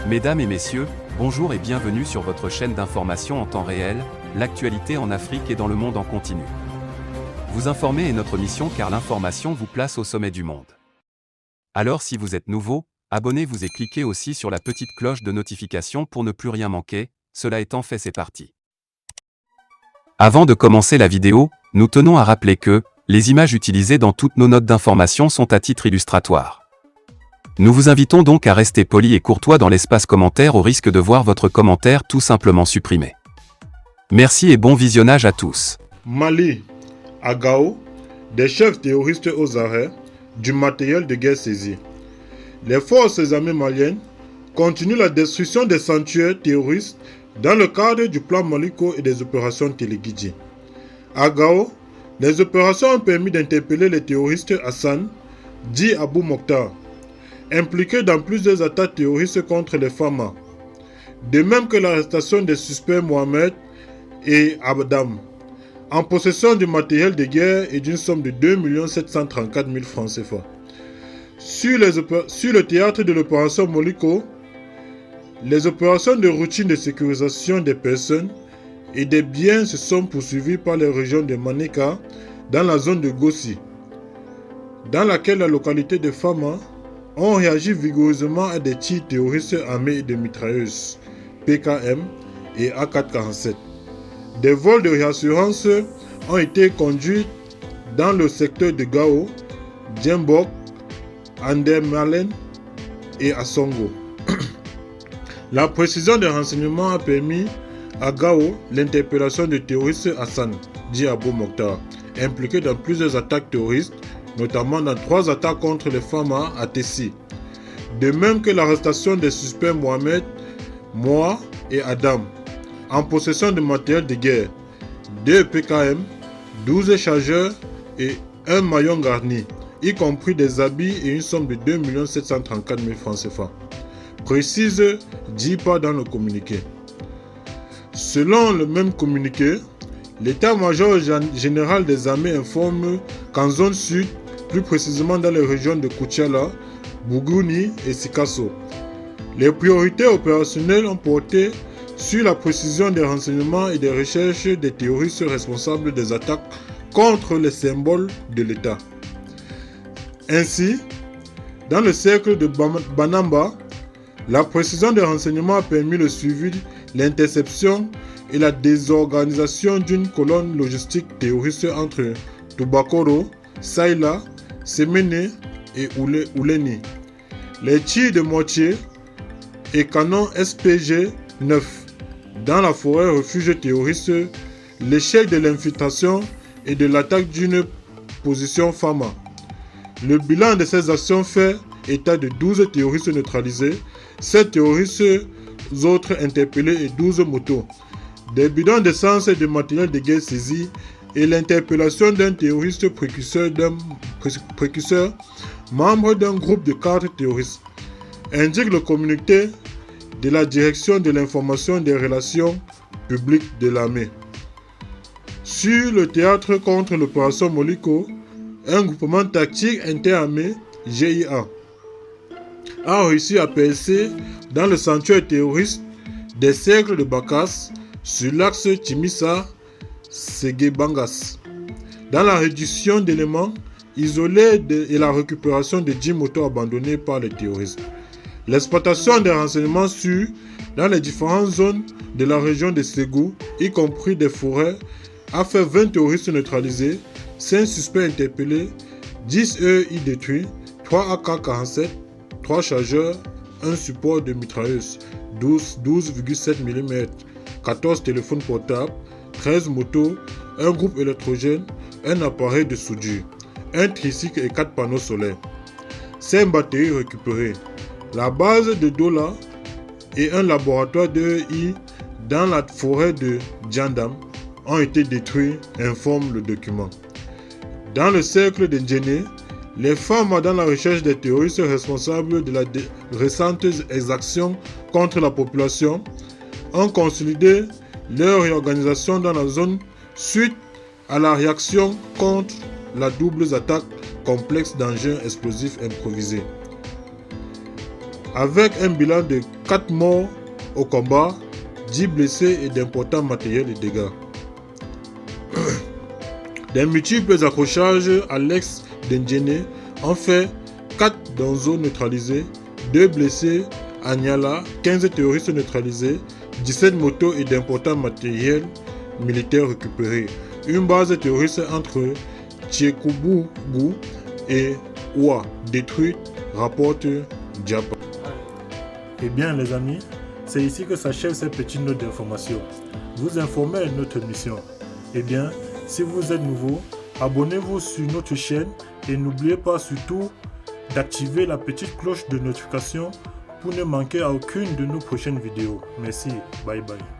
Mesdames et messieurs, bonjour et bienvenue sur votre chaîne d'information en temps réel, l'actualité en Afrique et dans le monde en continu. Vous informer est notre mission car l'information vous place au sommet du monde. Alors si vous êtes nouveau, abonnez-vous et cliquez aussi sur la petite cloche de notification pour ne plus rien manquer, cela étant fait c'est parti. Avant de commencer la vidéo, nous tenons à rappeler que, les images utilisées dans toutes nos notes d'information sont à titre illustratoire. Nous vous invitons donc à rester poli et courtois dans l'espace commentaire au risque de voir votre commentaire tout simplement supprimé. Merci et bon visionnage à tous. Mali, à Gao, des chefs terroristes aux arrêts, du matériel de guerre saisi. Les forces armées maliennes continuent la destruction des sanctuaires terroristes dans le cadre du plan Maliko et des opérations Téléguidji. À Gao, les opérations ont permis d'interpeller les terroristes Hassan, dit Abou Mokhtar, impliqué dans plusieurs attaques terroristes contre les femmes, de même que l'arrestation des suspects Mohamed et Abdam, en possession du matériel de guerre et d'une somme de 2 734 000 francs CFA. Sur le théâtre de l'opération Moliko, les opérations de routine de sécurisation des personnes et des biens se sont poursuivies par les régions de Manéka dans la zone de Gossi, dans laquelle la localité de Fama ont réagi vigoureusement à des tirs terroristes armés de mitrailleuses, PKM et AK-47. Des vols de réassurance ont été conduits dans le secteur de Gao, Djembok, Andermalen et Assongo. La précision des renseignements a permis à Gao l'interpellation du terroriste Hassan, dit Abou Mokhtar, impliqué dans plusieurs attaques terroristes, notamment dans 3 attaques contre les femmes à Tessi. De même que l'arrestation des suspects Mohamed, Moa et Adam, en possession de matériel de guerre, 2 PKM, 12 chargeurs et 1 maillon garni, y compris des habits et une somme de 2 734 000 francs CFA. Précise DIPA dans le communiqué. Selon le même communiqué, l'état-major général des armées informe qu'en zone sud, plus précisément dans les régions de Koutiala, Bougouni et Sikasso, les priorités opérationnelles ont porté sur la précision des renseignements et des recherches des terroristes responsables des attaques contre les symboles de l'État. Ainsi, dans le cercle de Banamba, la précision des renseignements a permis le suivi, l'interception et la désorganisation d'une colonne logistique terroriste entre Toubakoro, Saïla, Semene et Ouleni. Les tirs de mortier et canons SPG-9 dans la forêt refuge terroriste, l'échec de l'infiltration et de l'attaque d'une position Fama. Le bilan de ces actions fait état de 12 terroristes neutralisés, 7 terroristes autres interpellés et 12 motos, des bidons d'essence et de matériel de guerre saisis et l'interpellation d'un terroriste précurseur, membre d'un groupe de 4 terroristes, indique le communiqué de la Direction de l'information des relations publiques de l'armée. Sur le théâtre contre l'opération Moliko, un groupement tactique interarmé, GIA, a réussi à percer dans le sanctuaire terroriste des cercles de Bakas sur l'axe Timissa-Ségué-Bangas, dans la réduction d'éléments isolés et la récupération de 10 motos abandonnées par les terroristes. L'exploitation des renseignements sûrs dans les différentes zones de la région de Ségou, y compris des forêts, a fait 20 terroristes neutralisés, 5 suspects interpellés, 10 EI détruits, 3 AK-47, 3 chargeurs, 1 support de mitrailleuse, 12,7 mm, 14 téléphones portables, 13 motos, un groupe électrogène, un appareil de soudure, un tricycle et 4 panneaux solaires. 5 batteries récupérées, la base de Dola et un laboratoire d'EI dans la forêt de Djandam ont été détruits, informe le document. Dans le cercle de Ndjéné, les femmes dans la recherche des terroristes responsables de la récente exaction contre la population ont consolidé leur réorganisation dans la zone suite à la réaction contre la double attaque complexe d'engins explosifs improvisés. avec un bilan de 4 morts au combat, 10 blessés et d'importants matériels et dégâts. Des multiples accrochages à l'ex d'Ndjéné ont fait 4 Donzo neutralisés, 2 blessés à Niala, 15 terroristes neutralisés, 17 motos et d'importants matériels militaires récupérés. Une base terroriste entre Tchekoubougou et Oua détruite, rapporte Diapa. Eh bien les amis, c'est ici que s'achève cette petite note d'information. Vous informez à notre mission. Eh bien, si vous êtes nouveau, abonnez-vous sur notre chaîne et n'oubliez pas surtout d'activer la petite cloche de notification pour ne manquer à aucune de nos prochaines vidéos. Merci, bye bye.